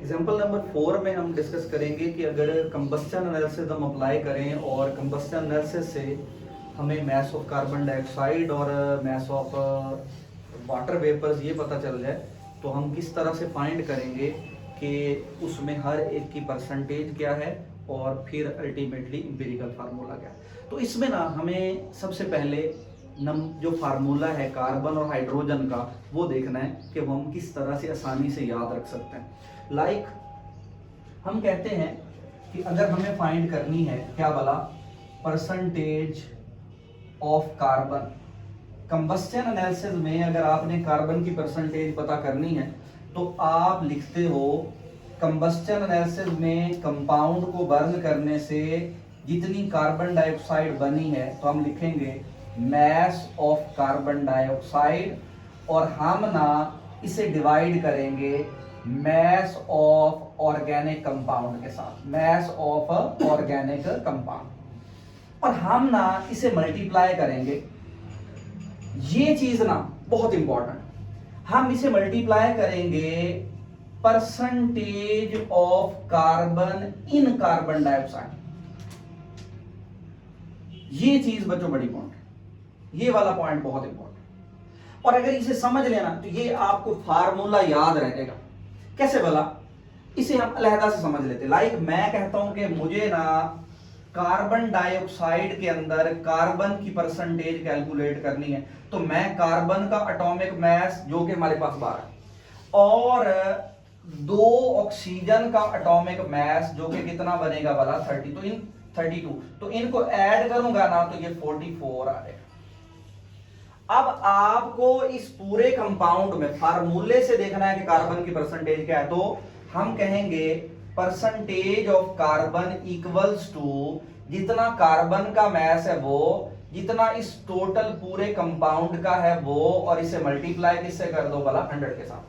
Example number 4 में हम discuss करेंगे कि अगर कंबस्शन एनालिसिस हम अप्लाई करें और कंबस्शन एनालिसिस से हमें मास ऑफ कार्बन डाइऑक्साइड और मास ऑफ वाटर वेपर्स ये पता चल जाए, तो हम किस तरह से फाइंड करेंगे कि उसमें हर एक की परसेंटेज क्या है और फिर अल्टीमेटली एम्पिरिकल फार्मूला क्या है। तो इसमें ना हमें सबसे पहले जो फार्मूला है कार्बन और हाइड्रोजन का वो देखना है कि वो हम किस तरह से आसानी से याद रख सकते हैं। लाइक हम कहते हैं कि अगर हमें फाइंड करनी है क्या बोला, percentage of carbon. Combustion analysis में अगर आपने कार्बन की परसेंटेज पता करनी है तो आप लिखते हो कंबस्शन एनालिसिस में कंपाउंड को बर्न करने से जितनी कार्बन डाइऑक्साइड बनी है तो हम लिखेंगे मास ऑफ कार्बन डाइऑक्साइड, और हम ना इसे डिवाइड करेंगे मास ऑफ ऑर्गेनिक कंपाउंड के साथ, मास ऑफ ऑर्गेनिक कंपाउंड, और हम ना इसे मल्टीप्लाई करेंगे। ये चीज ना बहुत इंपॉर्टेंट, हम इसे मल्टीप्लाई करेंगे percentage of carbon in carbon dioxide. ये चीज बच्चों बड़ी इंपॉर्टेंट, ये वाला पॉइंट बहुत इंपॉर्टेंट। और अगर इसे समझ लेना तो ये आपको फार्मूला याद रहेगा। कैसे बोला, इसे हम अलहदा से समझ लेते। लाइक मैं कहता हूं कि मुझे ना कार्बन डाइऑक्साइड के अंदर कार्बन की परसेंटेज कैलकुलेट करनी है, तो मैं कार्बन का एटॉमिक मास जो कि हमारे पास 12 और 2 ऑक्सीजन का एटॉमिक मास जो कि कितना बनेगा वाला 30, तो इन 32, तो इनको ऐड करूंगा ना तो ये 44 आ जाएगा। अब आपको इस पूरे कंपाउंड में फार्मूले से देखना है कि कार्बन की परसेंटेज क्या है, तो हम कहेंगे percentage of carbon equals to जितना कार्बन का मास है वो, जितना इस टोटल पूरे कंपाउंड का है वो, और इसे मल्टीप्लाई किससे कर दो भला 100 के साथ।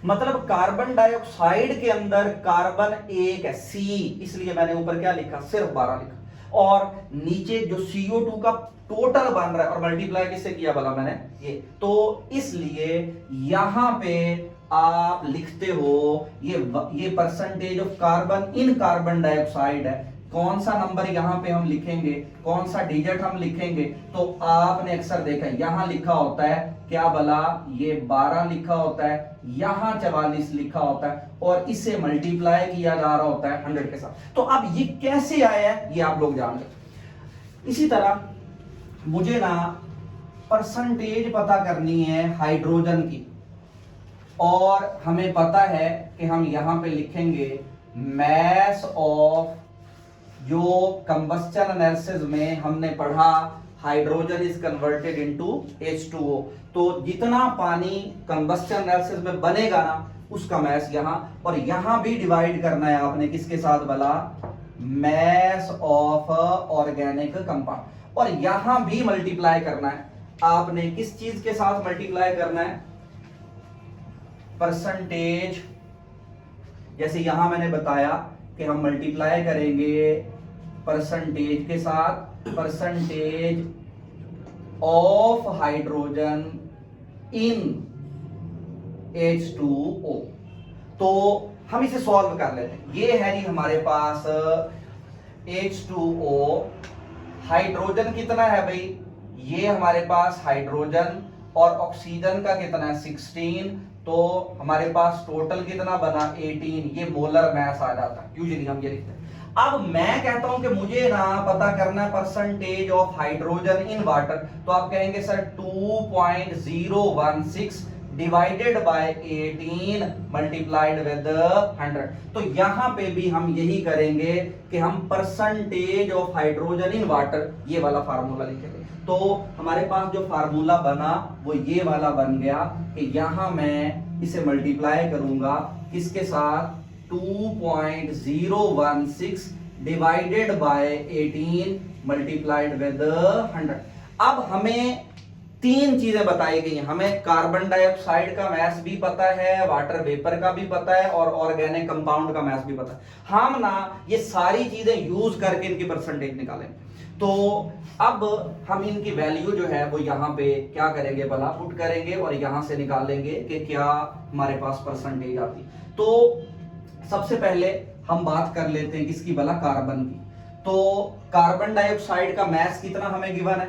मतलब कार्बन डाइऑक्साइड के अंदर कार्बन 1 है C, इसलिए मैंने ऊपर क्या लिखा, सिर्फ 12 लिखा, और नीचे जो CO2 का टोटल बन रहा है और मल्टीप्लाई किससे किया भला मैंने ये, तो इसलिए यहां पे आप लिखते हो ये percentage of carbon in carbon dioxide है। कौन सा नंबर यहां पे हम लिखेंगे, कौन सा डिजिट हम लिखेंगे, तो आपने अक्सर देखा यहाँ लिखा होता है क्या भला, ये 12 लिखा होता है, यहां 44 लिखा होता है, और इसे मल्टीप्लाई किया जा रहा होता है 100 के साथ। तो अब ये कैसे आया है ये आप लोग जान गए। इसी तरह मुझे ना परसेंटेज पता करनी है हाइड्रोजन की, और हमें पता है कि हम यहां पे लिखेंगे मास ऑफ, जो कंबस्शन एनालिसिस में हमने पढ़ा hydrogen is converted into H2O, तो जितना पानी कंबस्शन एनालिसिस में बनेगा ना उसका मास यहां, और यहां भी डिवाइड करना है आपने किसके साथ भला, मास ऑफ ऑर्गेनिक कंपाउंड, और यहां भी मल्टीप्लाई करना है आपने किस चीज के साथ मल्टीप्लाई करना है, परसेंटेज। जैसे यहां मैंने बताया कि हम मल्टीप्लाई करेंगे परसेंटेज के साथ, percentage of hydrogen in H2O। तो हम इसे सॉल्व कर लेते हैं। ये है जी हमारे पास H2O, हाइड्रोजन कितना है भाई, ये हमारे पास हाइड्रोजन, और ऑक्सीजन का कितना है 16, तो हमारे पास टोटल कितना बना 18, ये मोलर मास आ जाता है, यूजुअली हम ये लिखते हैं। अब मैं कहता हूं कि मुझे ना पता करना है percentage of hydrogen in water, तो आप कहेंगे sir 2.016 divided by 18 multiplied with 100। तो यहां पे भी हम यही करेंगे कि हम percentage of hydrogen in water ये वाला फार्मूला लिखेंगे। तो हमारे पास जो फार्मूला बना वो ये वाला बन गया कि यहां मैं इसे मल्टीप्लाई करूंगा किसके साथ, 2.016 डिवाइडेड बाय 18 मल्टीप्लाइड विद 100। अब हमें 3 चीजें बताई गई हैं, हमें कार्बन डाइऑक्साइड का मास भी पता है, वाटर वेपर का भी पता है, और ऑर्गेनिक कंपाउंड का मास भी पता है। हम ना ये सारी चीजें यूज करके इनकी परसेंटेज निकालेंगे। तो अब हम इनकी वैल्यू जो है वो यहाँ पे क्या करेंगे भला, पुट करेंगे और यहां से निकालेंगे कि क्या हमारे पास परसेंटेज आती। तो सबसे पहले हम बात कर लेते हैं किसकी भला, कार्बन की। तो कार्बन डाइऑक्साइड का मास कितना हमें गिवन है,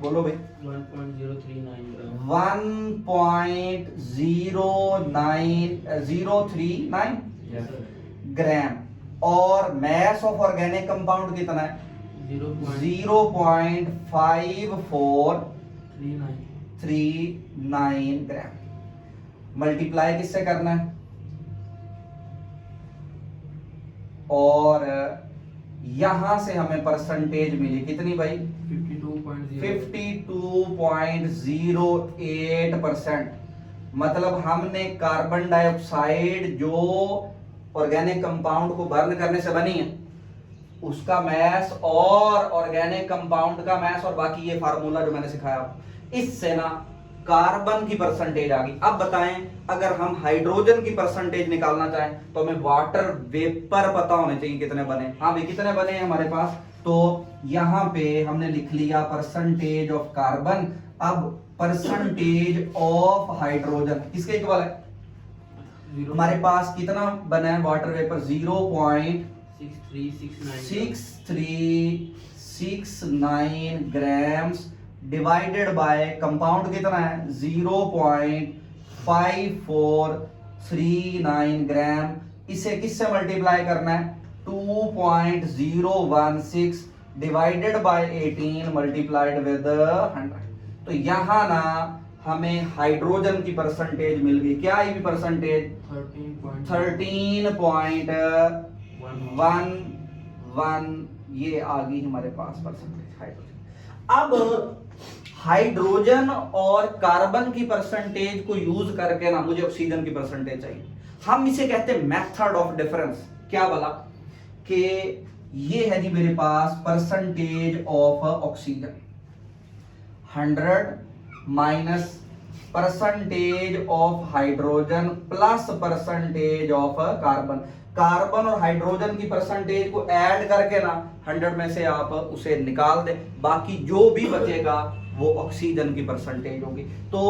बोलो भाई। 1.039 ग्राम। और मास ऑफ ऑर्गेनिक कंपाउंड कितना है, 0.5439 ग्राम। मल्टीप्लाई किससे करना है, और यहां से हमें परसेंटेज मिली कितनी भाई, 52.08%। मतलब हमने कार्बन डाइऑक्साइड जो ऑर्गेनिक कंपाउंड को बर्न करने से बनी है उसका मास और ऑर्गेनिक कंपाउंड का मास और बाकी ये फार्मूला जो मैंने सिखाया, इससे ना कार्बन की परसेंटेज आ गई। अब बताएं अगर हम हाइड्रोजन की परसेंटेज निकालना चाहें तो हमें वाटर वेपर पता होने चाहिए कितने बने। हाँ भाई कितने बने हैं हमारे पास, तो यहां पे हमने लिख लिया परसेंटेज ऑफ कार्बन। अब परसेंटेज ऑफ हाइड्रोजन किसके इक्वल है, हमारे पास कितना बना है water vapour, 0.6369 grams divided by compound कितना है 0.5439 ग्राम। इसे किससे मल्टीप्लाई करना है, 2.016 डिवाइडेड बाय 18 मल्टीप्लाइड विद 100। तो यहां ना हमें हाइड्रोजन की परसेंटेज मिल गई, क्या आई परसेंटेज, 13.11। ये आ गई हमारे पास परसेंटेज हाइड्रोजन। अब हाइड्रोजन और कार्बन की परसेंटेज को यूज करके ना मुझे ऑक्सीजन की परसेंटेज चाहिए। हम इसे कहते हैं मेथड ऑफ डिफरेंस। क्या बोला कि ये है जी मेरे पास percentage of oxygen 100 minus percentage of hydrogen plus percentage of carbon. Carbon और हाइड्रोजन की परसेंटेज को ऐड करके ना 100 में से आप उसे निकाल दे, बाकी जो भी बचेगा वो ऑक्सीजन की परसेंटेज होगी। तो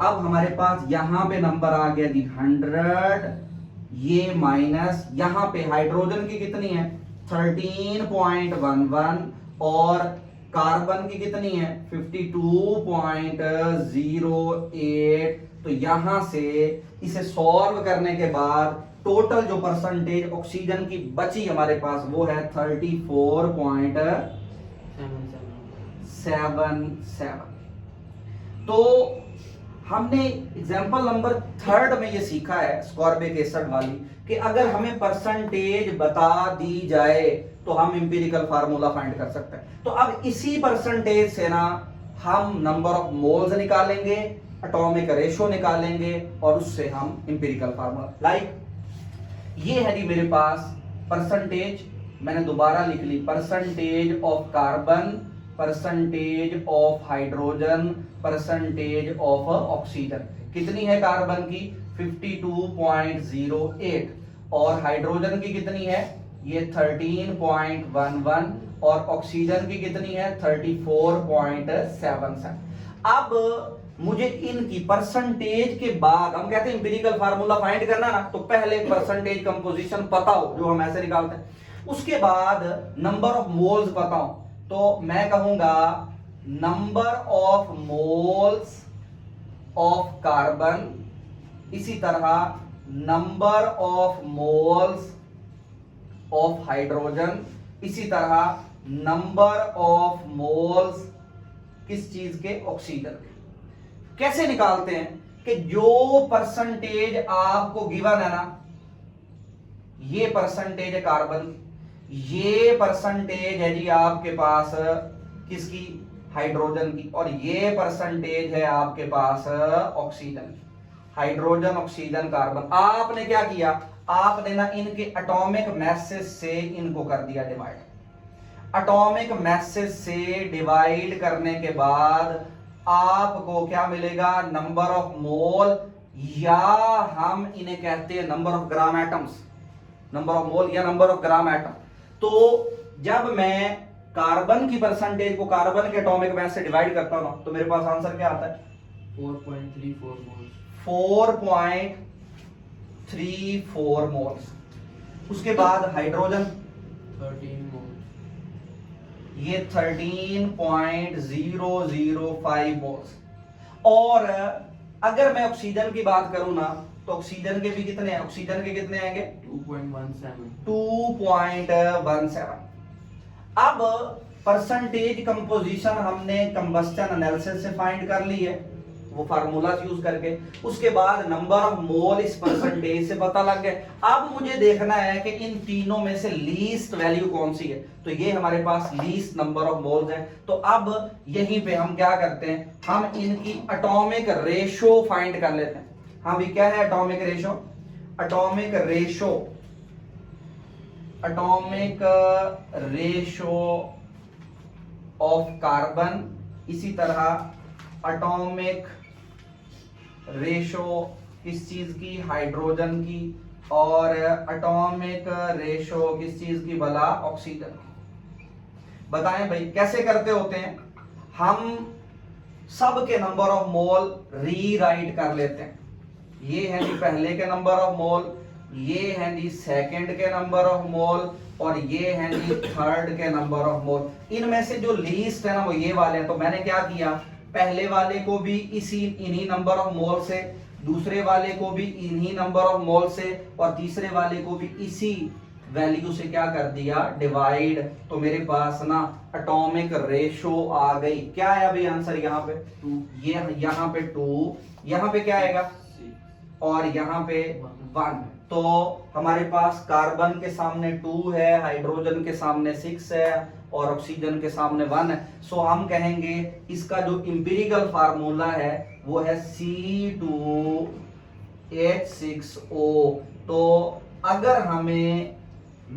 अब हमारे पास यहां पे नंबर आ गया जी 100, ये माइनस यहां पे हाइड्रोजन की कितनी है 13.11 और कार्बन की कितनी है 52.08। तो यहां से इसे सॉल्व करने के बाद टोटल जो परसेंटेज ऑक्सीजन की बची हमारे पास वो है 34.77। तो हमने एग्जांपल नंबर 3 में ये सीखा है स्कॉर्बिक एसिड वाली कि अगर हमें परसेंटेज बता दी जाए तो हम इंपीरिकल फार्मूला फाइंड कर सकते हैं। तो अब इसी परसेंटेज से ना हम नंबर ऑफ मोल्स निकालेंगे, एटॉमिक रेशो निकालेंगे और उससे हम इंपीरिकल फार्मूला लाइक ये है जी मेरे पास परसेंटेज, मैंने दोबारा लिख ली, percentage of carbon, percentage of hydrogen, percentage of oxygen. कितनी है कार्बन की 52.08 और हाइड्रोजन की कितनी है ये 13.11 और ऑक्सीजन की कितनी है 34.77। अब मुझे इनकी परसेंटेज के बाद हम कहते हैं इंपीरिकल फार्मूला फाइंड करना ना, तो पहले परसेंटेज कंपोजिशन पता हो जो हम ऐसे निकालते हैं, उसके बाद नंबर ऑफ मोल्स पता हो, तो मैं कहूंगा number of moles of carbon, इसी तरह number of moles of hydrogen, इसी तरह नंबर ऑफ मोल्स किस चीज के ऑक्सीजन के। कैसे निकालते हैं कि जो परसेंटेज आपको गिवन है ना, ये परसेंटेज है कार्बन, ये परसेंटेज है जी आपके पास किसकी हाइड्रोजन की, और ये परसेंटेज है आपके पास ऑक्सीजन की। हाइड्रोजन ऑक्सीजन कार्बन, आपने क्या किया, आपने ना इनके एटॉमिक मैसेज से इनको कर दिया डिवाइड। एटॉमिक मैसेज से डिवाइड करने के बाद आपको क्या मिलेगा, नंबर ऑफ मोल, या हम इन्हें कहते हैं number of gram atoms, number of mole या नंबर ऑफ ग्राम एटम। तो जब मैं कार्बन की परसेंटेज को कार्बन के एटॉमिक मास से डिवाइड करता हूं तो मेरे पास आंसर क्या आता है 4.34 मोल्स। 4.34 मोल्स। उसके बाद हाइड्रोजन 13 मोल। ये 13.005 मोल्स। और अगर मैं ऑक्सीजन की बात करूं ना तो ऑक्सीजन के भी कितने हैं, ऑक्सीजन के कितने आएंगे 2.17। अब परसेंटेज कंपोजिशन हमने कंबस्टन एनालिसिस से फाइंड कर ली है, वो फार्मूला यूज करके। उसके बाद नंबर ऑफ मोल इस परसेंटेज से पता लग गया। अब मुझे देखना है कि इन तीनों में से लीस्ट वैल्यू कौन सी है, तो ये हमारे पास लीस्ट नंबर ऑफ मोल्स हैं। तो अब यहीं पे हम क्या करते हैं, हम इनकी एटॉमिक रेशो फाइंड कर लेते हैं। हाँ भी क्या है atomic ratio, atomic ratio of carbon, इसी तरह एटॉमिक रेशो किस चीज की, हाइड्रोजन की, और एटॉमिक रेशो किस चीज की भला, ऑक्सीजन की। बताएं भाई कैसे करते होते हैं, हम सब के नंबर ऑफ मोल रीराइट कर लेते हैं। ये है जी पहले के नंबर ऑफ मोल, ये है जी सेकंड के नंबर ऑफ मोल, और ये है जी थर्ड के नंबर ऑफ मोल। इनमें से जो लीस्ट है ना वो ये वाले हैं। तो मैंने क्या किया, पहले वाले को भी इन्हीं नंबर ऑफ मोल से, दूसरे वाले को भी इन्हीं नंबर ऑफ मोल से, और तीसरे वाले को भी इसी वैल्यू से क्या कर दिया, डिवाइड। तो मेरे पास ना एटॉमिक रेशो आ गई। क्या है अभी आंसर, यहाँ पे 2, ये यहाँ पे 2, यहाँ पे क्या आएगा, और यहाँ पे 1। तो हमारे पास कार्बन के सामने 2 है, हाइड्रोजन के सामने 6 है, और ऑक्सीजन के सामने 1 है। सो हम कहेंगे इसका जो इंपिरिकल फार्मूला है वो है C2H6O। तो अगर हमें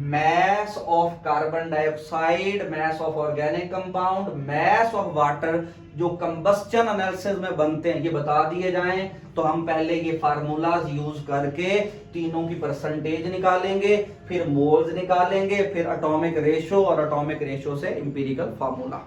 mass of carbon dioxide, mass of organic compound, mass of water जो कंबस्टन एनालिसिस में बनते हैं ये बता दिए जाएं, तो हम पहले ये फार्मूलाज यूज करके तीनों की परसेंटेज निकालेंगे, फिर मोल्स निकालेंगे, फिर एटॉमिक रेशो, और एटॉमिक रेशो से इंपीरिकल फार्मूला।